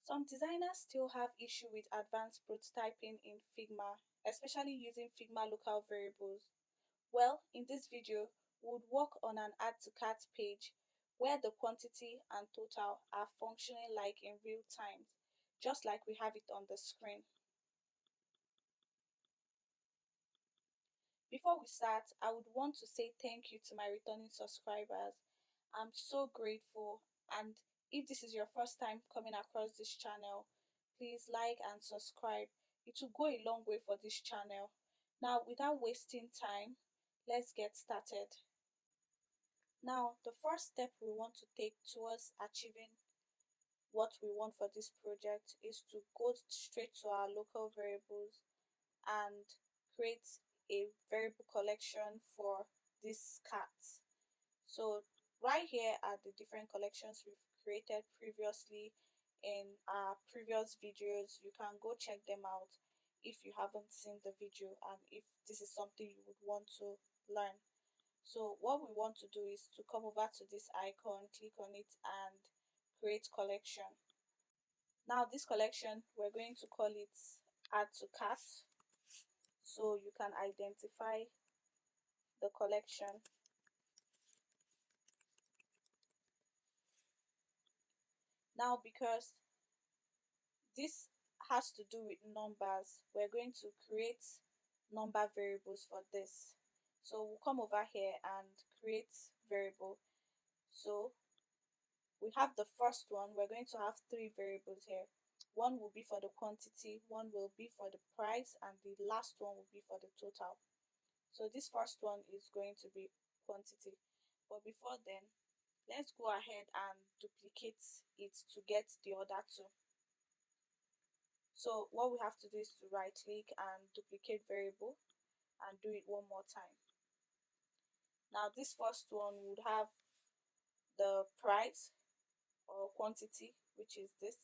Some designers still have issue with advanced prototyping in Figma, especially using Figma local variables. Well, in this video, we would work on an add to cart page where the quantity and total are functioning like in real time, just like we have it on the screen. Before we start, I would want to say thank you to my returning subscribers. I'm so grateful, and if this is your first time coming across this channel, please like and subscribe. It will go a long way for this channel. Now, without wasting time, let's get started. Now, the first step we want to take towards achieving what we want for this project is to go straight to our local variables and create a variable collection for this cart. So right here are the different collections we've created previously in our previous videos. You can go check them out if you haven't seen the video and if this is something you would want to learn. So what we want to do is to come over to this icon, click on it and create collection. Now this collection, we're going to call it add to cart, so you can identify the collection. Now because this has to do with numbers, we're going to create number variables for this. So we'll come over here and create variable. So we have the first one. We're going to have three variables here. One will be for the quantity, one will be for the price, and the last one will be for the total. So this first one is going to be quantity. But before then, let's go ahead and duplicate it to get the other two. So what we have to do is to right click and duplicate variable and do it one more time. Now this first one would have the price or quantity, which is this,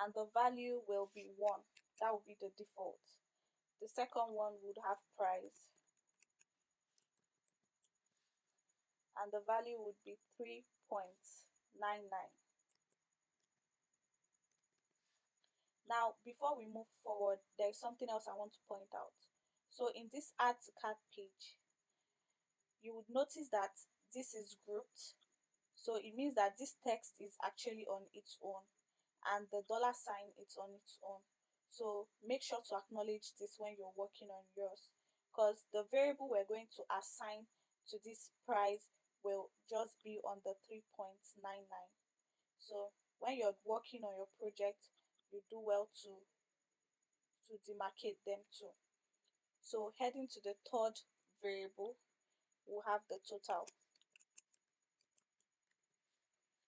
and the value will be 1. That will be the default. The second one would have price and the value would be 3.99. Now before we move forward, there is something else I want to point out. So in this add to cart page, you would notice that this is grouped. So it means that this text is actually on its own and the dollar sign is on its own. So make sure to acknowledge this when you're working on yours, because the variable we're going to assign to this price will just be on the 3.99. So when you're working on your project, you do well to demarcate them too. So heading to the third variable, we'll have the total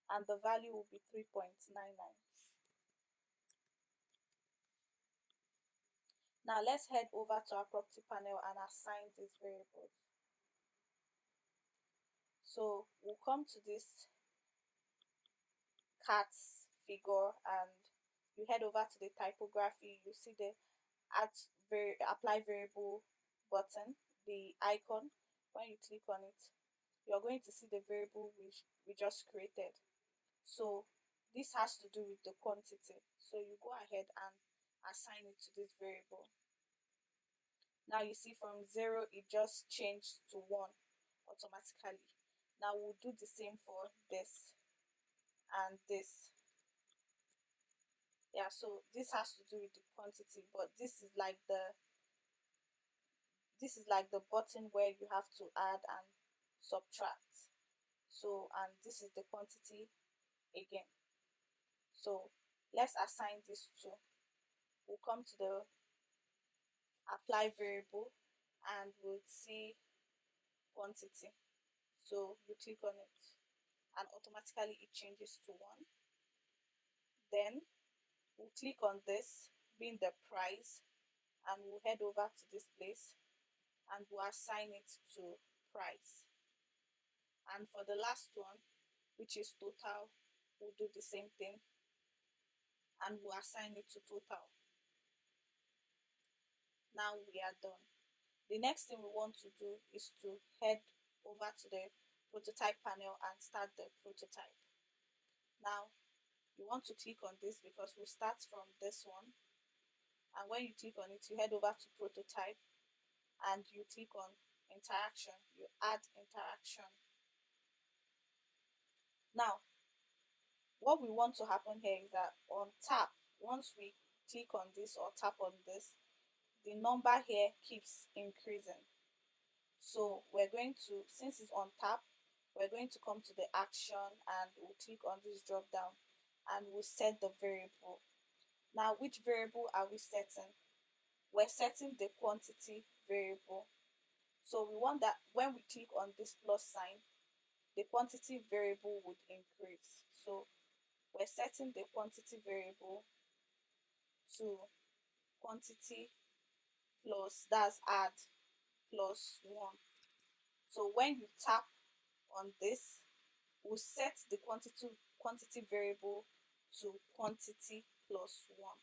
and the value will be 3.99. Now let's head over to our property panel and assign these variables. So we'll come to this cards figure and you head over to the typography. You see the apply variable button, the icon. When you click on it, you're going to see the variable which we just created. So this has to do with the quantity. So you go ahead and assign it to this variable. Now you see from 0 it just changed to 1 automatically. Now we'll do the same for this and this. Yeah, so this has to do with the quantity, but this is like the button where you have to add and subtract. So and this is the quantity again. So let's assign this to. We'll come to the apply variable and we'll see quantity. So you click on it and automatically it changes to 1. Then we'll click on this being the price and we'll head over to this place and we'll assign it to price. And for the last one, which is total, we'll do the same thing and we'll assign it to total. Now we are done. The next thing we want to do is to head over to the prototype panel and start the prototype. Now you want to click on this because we'll start from this one, and when you click on it, you head over to prototype and you click on interaction, you add interaction. Now what we want to happen here is that on tap, once we click on this or tap on this, the number here keeps increasing. So we're going to, since it's on tap, we're going to come to the action and we'll click on this drop down and we'll set the variable. Now which variable are we setting? We're setting the quantity variable. So we want that when we click on this plus sign, the quantity variable would increase. So we're setting the quantity variable to quantity plus, that's add, plus 1. So when you tap on this, we'll set the quantity variable to quantity plus 1.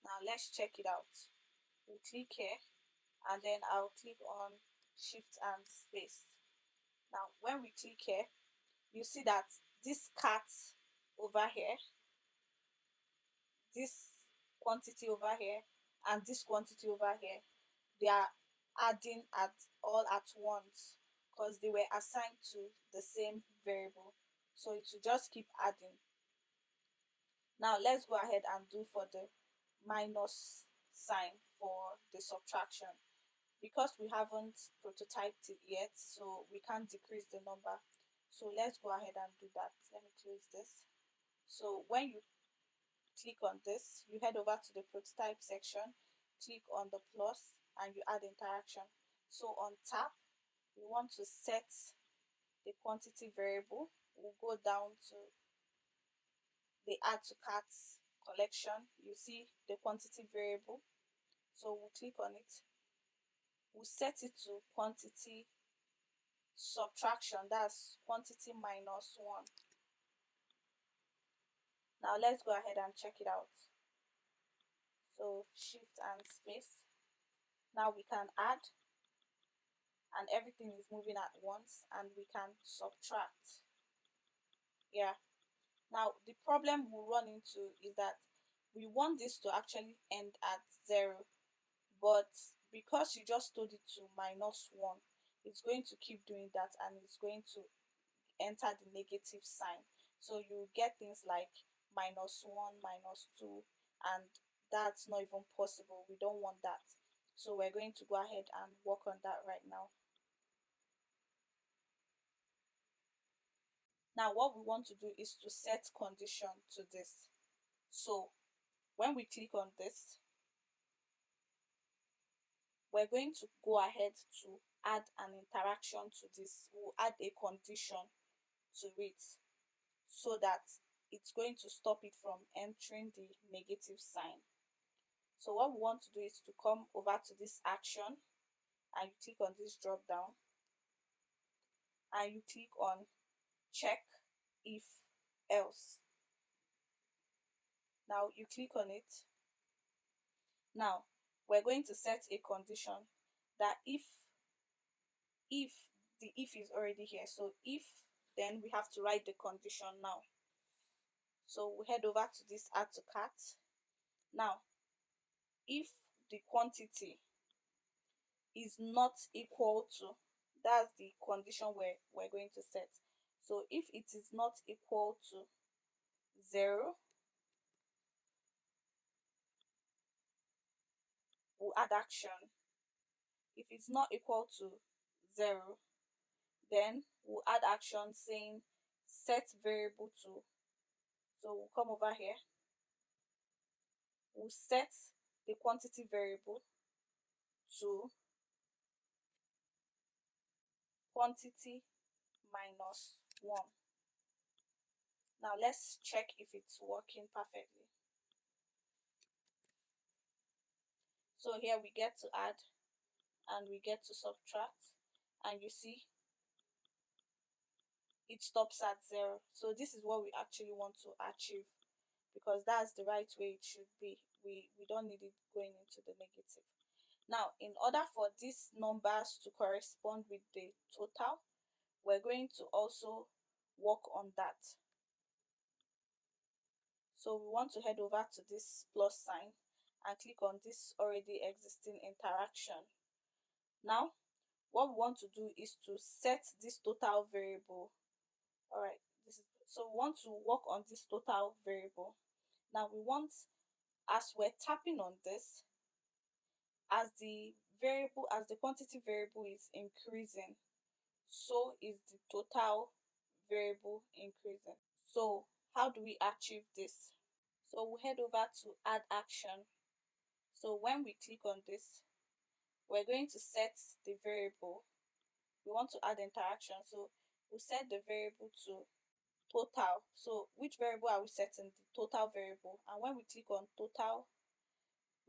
Now let's check it out. We'll click here and then I'll click on shift and space. Now when we click here, you see that this cat over here, this quantity over here, and this quantity over here, they are adding at all at once because they were assigned to the same variable, so it will just keep adding. Now let's go ahead and do for the minus sign for the subtraction. Because we haven't prototyped it yet, so we can't decrease the number, so let's go ahead and do that. Let me close this. So when you click on this, you head over to the prototype section, click on the plus and you add interaction. So on tap, we want to set the quantity variable. We'll go down to the add to carts collection. You see the quantity variable, so we'll click on it. We'll set it to quantity subtraction, that's quantity minus 1. Now let's go ahead and check it out. So shift and space. Now we can add and everything is moving at once, and we can subtract. Yeah. Now the problem we'll run into is that we want this to actually end at 0, but because you just told it to minus 1, it's going to keep doing that and it's going to enter the negative sign. So you get things like minus 1, minus 2, and that's not even possible. We don't want that. So we're going to go ahead and work on that right now. Now what we want to do is to set condition to this. So when we click on this, we're going to go ahead to add an interaction to this. We'll add a condition to it so that it's going to stop it from entering the negative sign. So what we want to do is to come over to this action and you click on this drop down and you click on check if else. Now you click on it. Now we're going to set a condition that if the if is already here, so if, then we have to write the condition now. So we head over to this add to cart. Now if the quantity is not equal to, that's the condition we're going to set. So if it is not equal to 0, we'll add action. If it's not equal to 0, then we'll add action saying set variable to. So we'll come over here, we'll set the quantity variable to quantity minus 1. Now let's check if it's working perfectly. So here we get to add and we get to subtract, and you see it stops at 0. So this is what we actually want to achieve, because that's the right way it should be. We don't need it going into the negative. Now, in order for these numbers to correspond with the total, we're going to also work on that. So we want to head over to this plus sign and click on this already existing interaction. Now, what we want to do is to set this total variable. All right, so we want to work on this total variable. Now we want, as we're tapping on this, as the quantity variable is increasing, so is the total variable increasing. So how do we achieve this? So we'll head over to add action. So when we click on this, we're going to set the variable. We want to add interaction, so we'll set the variable to total. So which variable are we setting? The total variable. And when we click on total,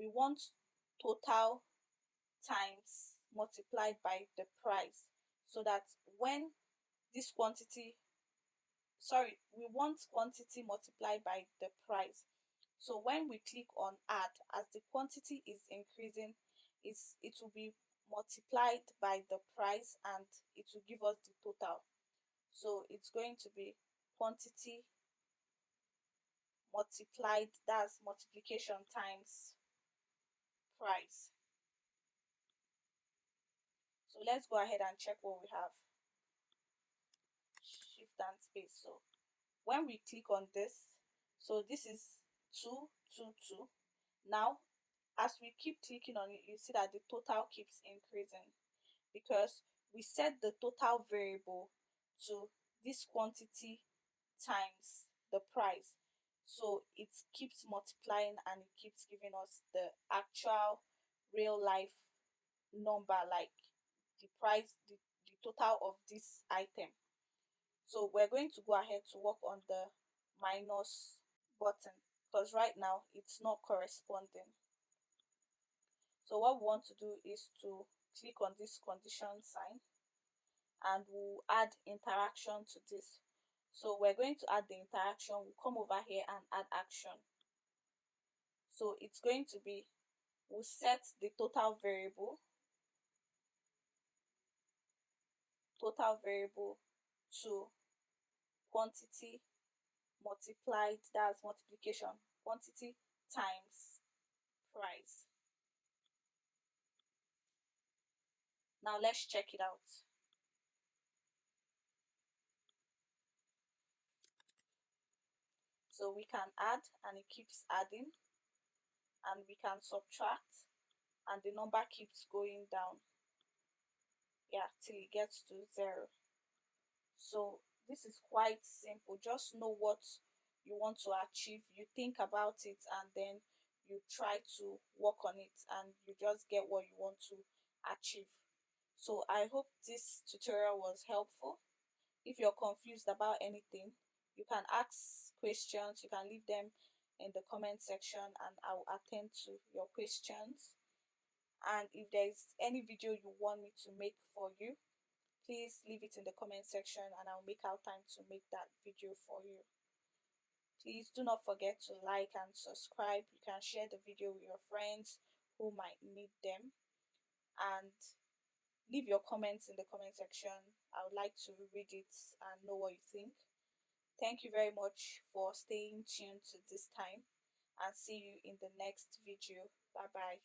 we want total times multiplied by the price, so that when this quantity, we want quantity multiplied by the price. So when we click on add, as the quantity is increasing, it will be multiplied by the price and it will give us the total. So it's going to be quantity multiplied, that's multiplication times price. So let's go ahead and check what we have. Shift and space. So when we click on this, so this is 222. Now as we keep clicking on it, you see that the total keeps increasing because we set the total variable to this quantity times the price. So it keeps multiplying and it keeps giving us the actual real life number, like the price, the total of this item. So we're going to go ahead to work on the minus button because right now it's not corresponding. So what we want to do is to click on this condition sign and we'll add interaction to this. So we're going to add the interaction. We'll come over here and add action. So it's going to be, we'll set the total variable to quantity multiplied, that's multiplication, quantity times price. Now let's check it out. So we can add and it keeps adding, and we can subtract and the number keeps going down, yeah, till it gets to 0. So this is quite simple. Just know what you want to achieve, you think about it, and then you try to work on it and you just get what you want to achieve. So I hope this tutorial was helpful. If you're confused about anything, you can ask questions, you can leave them in the comment section and I will attend to your questions. And if there's any video you want me to make for you, please leave it in the comment section and I'll make out time to make that video for you. Please do not forget to like and subscribe. You can share the video with your friends who might need them, and leave your comments in the comment section. I would like to read it and know what you think. Thank you very much for staying tuned to this time, and see you in the next video. Bye bye.